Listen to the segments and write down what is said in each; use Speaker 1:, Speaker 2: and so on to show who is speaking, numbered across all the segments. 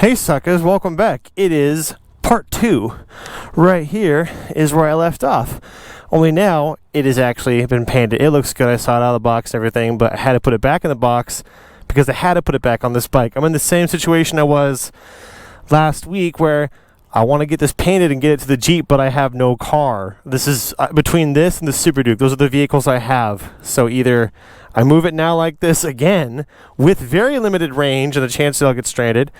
Speaker 1: Hey suckers, welcome back. It is part 2. Right here is where I left off. Only now it has actually been painted. It looks good. I saw it out of the box and everything, but I had to put it back in the box because I had to put it back on this bike. I'm in the same situation I was last week where I want to get this painted and get it to the Jeep, but I have no car. This is between this and the Super Duke. Those are the vehicles I have. So either I move it now like this again with very limited range and the chance that I'll get stranded,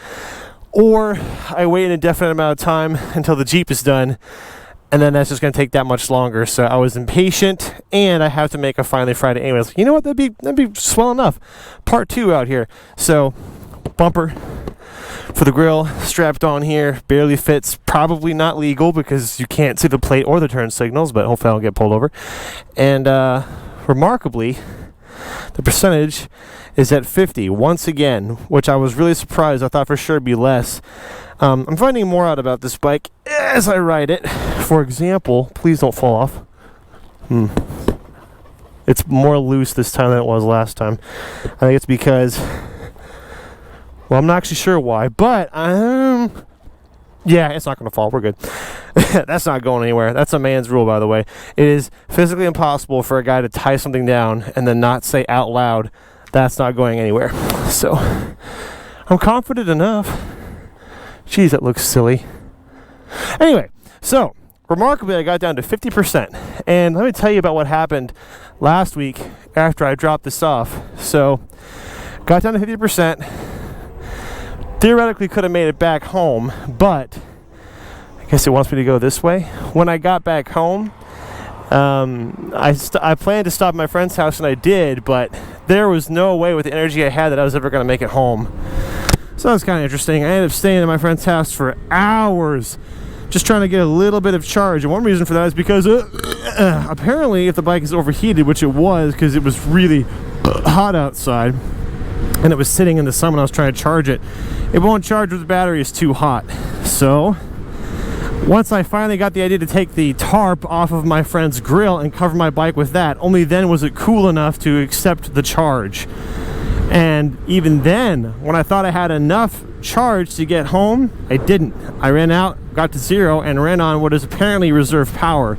Speaker 1: or I wait an indefinite amount of time until the Jeep is done, and then that's just going to take that much longer. So I was impatient, and I have to make a Finally Friday anyways. You know what? That'd be swell enough. Part 2 out here. So bumper for the grill strapped on here, barely fits. Probably not legal because you can't see the plate or the turn signals, but hopefully I don't get pulled over. And remarkably, the percentage is at 50 once again, which I was really surprised. I thought for sure it'd be less. I'm finding more out about this bike as I ride it. For example, please don't fall off. It's more loose this time than it was last time. I think it's because, well, I'm not actually sure why, but yeah, it's not going to fall. We're good. That's not going anywhere. That's a man's rule, by the way. It is physically impossible for a guy to tie something down and then not say out loud, that's not going anywhere. So I'm confident enough. Jeez, that looks silly. Anyway, so remarkably, I got down to 50%. And let me tell you about what happened last week after I dropped this off. So got down to 50%. Theoretically could have made it back home, but I guess it wants me to go this way. When I got back home, I planned to stop at my friend's house, and I did, but there was no way with the energy I had that I was ever going to make it home. So that was kind of interesting. I ended up staying at my friend's house for hours just trying to get a little bit of charge. And one reason for that is because apparently if the bike is overheated, which it was because it was really hot outside, and it was sitting in the sun when I was trying to charge it, it won't charge if the battery is too hot. So once I finally got the idea to take the tarp off of my friend's grill and cover my bike with that, only then was it cool enough to accept the charge. And even then, when I thought I had enough charge to get home, I didn't. I ran out, got to 0, and ran on what is apparently reserve power.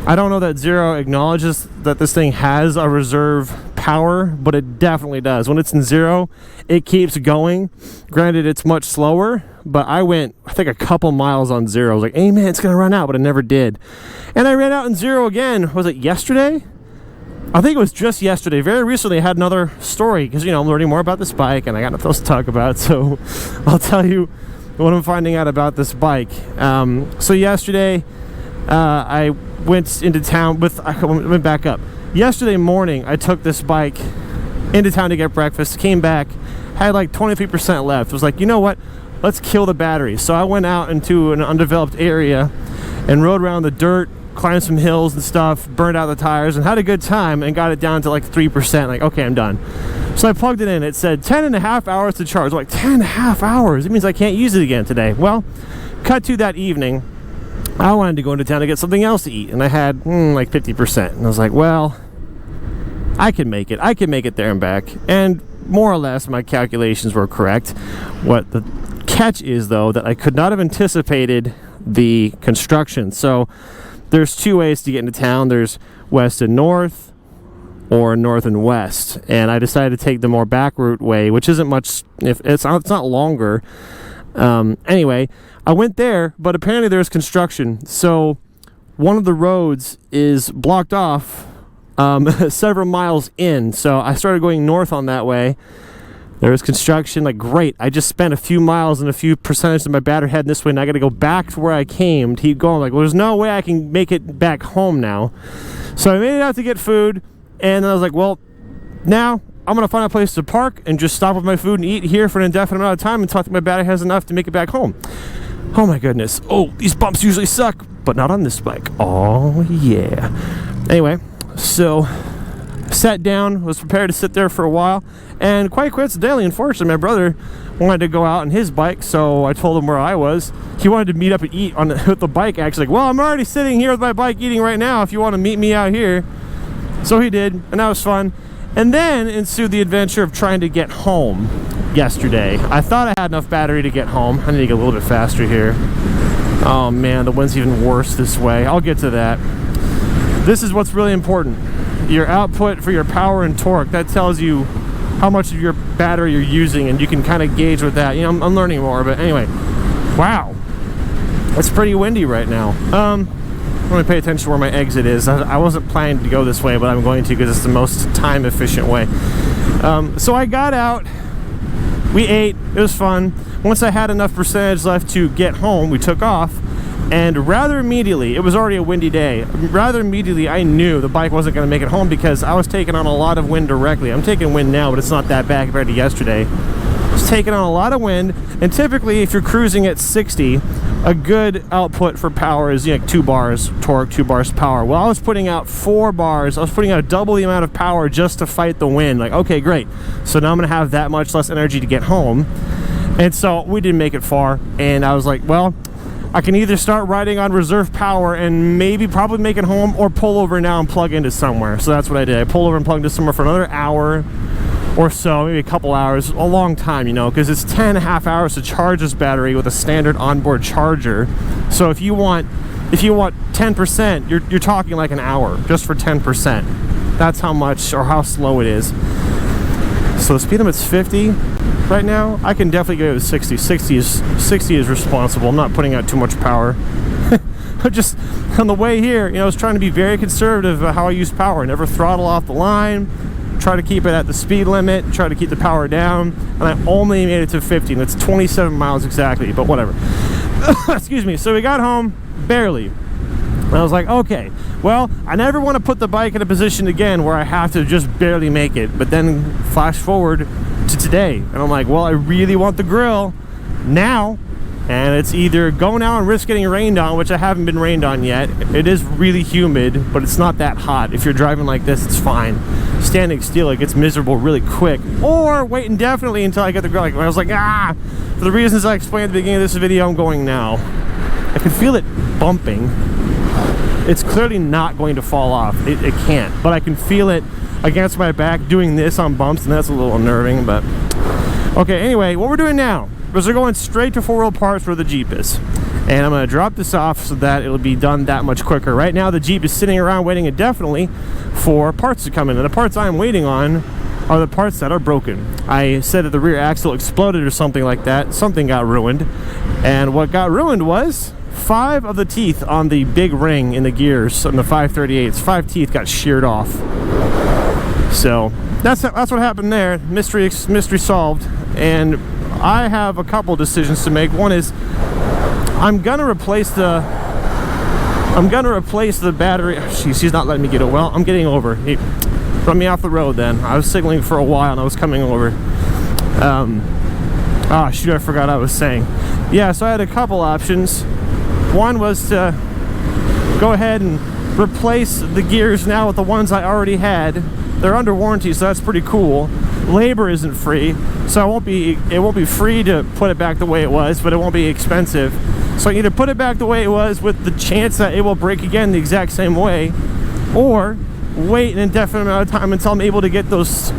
Speaker 1: I don't know that Zero acknowledges that this thing has a reserve power, but it definitely does. When it's in 0, it keeps going. Granted, it's much slower, but I went, I think, a couple miles on 0. I was like, hey man, it's gonna run out, but it never did. And I ran out in 0 again. Was it yesterday? I think it was just yesterday. Very recently I had another story because, you know, I'm learning more about this bike and I got nothing else to talk about, so I'll tell you what I'm finding out about this bike. So yesterday I went into town I went back up. Yesterday morning I took this bike into town to get breakfast, came back, had like 23% left. Was like, you know what, let's kill the battery. So I went out into an undeveloped area and rode around the dirt, climbed some hills and stuff, burned out the tires, and had a good time, and got it down to like 3%. Like, okay, I'm done. So I plugged it in. It said 10.5 hours to charge. I'm like, 10.5 hours? It means I can't use it again today. Well, cut to that evening, I wanted to go into town to get something else to eat, and I had like 50%. And I was like, well, I can make it. I can make it there and back. And more or less, my calculations were correct. What the catch is, though, that I could not have anticipated the construction. So there's 2 ways to get into town. There's west and north, or north and west. And I decided to take the more back route way, which isn't much, if it's not longer. Anyway, I went there, but apparently there's construction. So one of the roads is blocked off several miles in. So I started going north on that way. There was construction. Like, great, I just spent a few miles and a few percentage of my battery heading this way, and I got to go back to where I came to keep going. Like, well, there's no way I can make it back home now. So I made it out to get food, and then I was like, well, now I'm gonna find a place to park and just stop with my food and eat here for an indefinite amount of time until I think my battery has enough to make it back home. Oh my goodness. Oh, these bumps usually suck, but not on this bike. Oh yeah. Anyway, so sat down, was prepared to sit there for a while, and quite coincidentally, unfortunately, my brother wanted to go out on his bike, so I told him where I was. He wanted to meet up and eat with the bike, actually. Like, well, I'm already sitting here with my bike eating right now if you want to meet me out here. So he did, and that was fun. And then ensued the adventure of trying to get home yesterday. I thought I had enough battery to get home. I need to get a little bit faster here. Oh man, the wind's even worse this way. I'll get to that. This is what's really important. Your output for your power and torque, that tells you how much of your battery you're using, and you can kind of gauge with that. You know, I'm learning more, but anyway. Wow. It's pretty windy right now. I'm going to pay attention to where my exit is. I wasn't planning to go this way, but I'm going to because it's the most time efficient way. So I got out. We ate. It was fun. Once I had enough percentage left to get home, we took off. And rather immediately, it was already a windy day, rather immediately I knew the bike wasn't going to make it home because I was taking on a lot of wind directly. I'm taking wind now, but it's not that bad compared to yesterday. I was taking on a lot of wind, and typically if you're cruising at 60, a good output for power is, you know, 2 bars torque, 2 bars power. Well, I was putting out 4 bars. I was putting out double the amount of power just to fight the wind. Like, okay, great. So now I'm going to have that much less energy to get home. And so we didn't make it far, and I was like, well, I can either start riding on reserve power and maybe probably make it home, or pull over now and plug into somewhere. So that's what I did. I pulled over and plugged into somewhere for another hour or so, maybe a couple hours, a long time, you know, because it's 10.5 hours to charge this battery with a standard onboard charger. So if you want 10%, you're talking like an hour just for 10%. That's how much or how slow it is. So the speed limit's 50 right now. I can definitely go to 60. 60 is responsible. I'm not putting out too much power. Just on the way here, you know, I was trying to be very conservative about how I use power. Never throttle off the line. Try to keep it at the speed limit. Try to keep the power down. And I only made it to 50. And that's 27 miles exactly, but whatever. Excuse me. So we got home barely. And I was like, okay, well, I never want to put the bike in a position again where I have to just barely make it. But then flash forward to today, and I'm like, well, I really want the grill now, and it's either go now and risk getting rained on, which I haven't been rained on yet. It is really humid, but it's not that hot. If you're driving like this, it's fine. Standing still, it gets miserable really quick. Or wait indefinitely until I get the grill. Like, I was like, for the reasons I explained at the beginning of this video, I'm going now. I can feel it bumping. It's clearly not going to fall off. It can't, but I can feel it against my back doing this on bumps, and that's a little unnerving. But okay, anyway, what we're doing now is we're going straight to 4 Wheel Parts where the Jeep is, and I'm going to drop this off so that it'll be done that much quicker. Right now the Jeep is sitting around waiting indefinitely for parts to come in, and the parts I'm waiting on are the parts that are broken. I said that the rear axle exploded or something like that. Something got ruined, and what got ruined was 5 of the teeth on the big ring in the gears on the 538s. 5 teeth got sheared off. So that's what happened there. Mystery solved. And I have a couple decisions to make. One is I'm gonna replace the battery. She's not letting me get it. Well, I'm getting over. He run me off the road then. I was signaling for a while and I was coming over. Shoot, I forgot I was saying. Yeah, so I had a couple options. One was to go ahead and replace the gears now with the ones I already had. They're under warranty, so that's pretty cool. Labor isn't free, so it won't be free to put it back the way it was, but it won't be expensive. So I either put it back the way it was with the chance that it will break again the exact same way, or wait an indefinite amount of time until I'm able to get those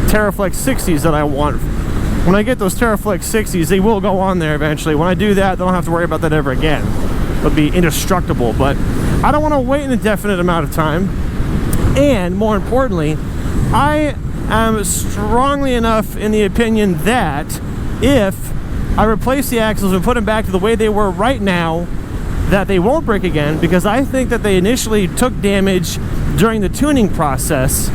Speaker 1: TerraFlex 60s that I want. When I get those TerraFlex 60s, they will go on there eventually. When I do that, I don't have to worry about that ever again. It'll be indestructible, but I don't want to wait an indefinite amount of time. And more importantly, I am strongly enough in the opinion that if I replace the axles and put them back to the way they were right now, that they won't break again, because I think that they initially took damage during the tuning process.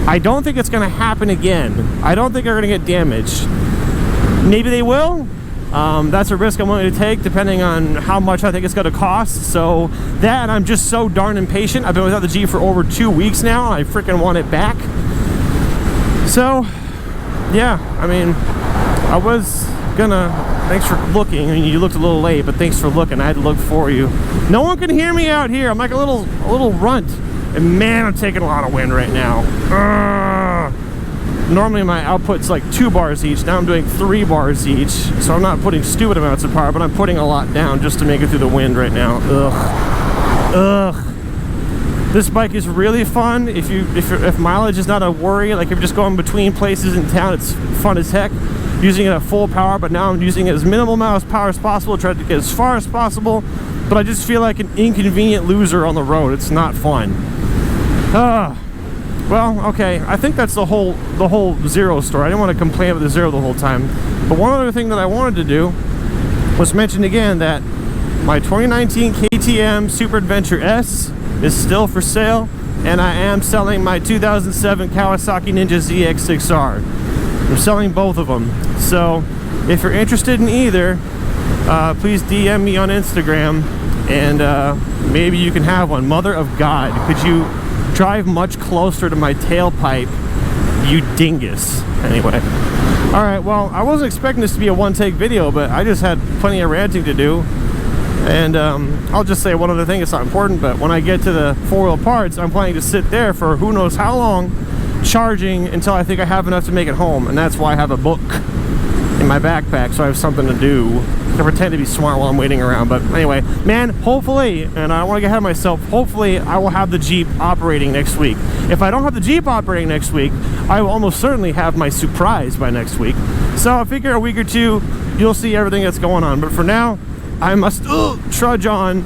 Speaker 1: I don't think it's going to happen again. I don't think they're going to get damaged. Maybe they will. That's a risk I'm willing to take depending on how much I think it's going to cost. So that, and I'm just so darn impatient. I've been without the Jeep for over 2 weeks now, and I freaking want it back. So yeah, I mean, I was gonna, thanks for looking. I mean, you looked a little late, but thanks for looking. I had to look for you. No one can hear me out here. I'm like a little runt, and man, I'm taking a lot of wind right now. Normally my output's like 2 bars each. Now I'm doing 3 bars each, so I'm not putting stupid amounts of power, but I'm putting a lot down just to make it through the wind right now. Ugh. This bike is really fun if mileage is not a worry. Like if you're just going between places in town, it's fun as heck. Using it at full power, but now I'm using it as minimal amount of power as possible, trying to get as far as possible. But I just feel like an inconvenient loser on the road. It's not fun. Well, okay. I think that's the whole Zero story. I didn't want to complain about the Zero the whole time. But one other thing that I wanted to do was mention again that my 2019 KTM Super Adventure S is still for sale, and I am selling my 2007 Kawasaki Ninja ZX6R. I'm selling both of them. So if you're interested in either, please DM me on Instagram, and maybe you can have one. Mother of God, could you drive much closer to my tailpipe, you dingus? Anyway, all right, well, I wasn't expecting this to be a one-take video, but I just had plenty of ranting to do. And I'll just say one other thing. It's not important, but when I get to the four-wheel parts, I'm planning to sit there for who knows how long, charging until I think I have enough to make it home. And that's why I have a book in my backpack, so I have something to do. I pretend to be smart while I'm waiting around. But anyway, man, hopefully, and I don't want to get ahead of myself, hopefully I will have the Jeep operating next week. If I don't have the Jeep operating next week, I will almost certainly have my Surprise by next week. So I figure a week or two, you'll see everything that's going on. But for now, I must trudge on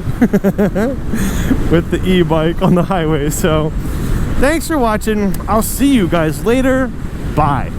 Speaker 1: with the e-bike on the highway. So thanks for watching. I'll see you guys later. Bye.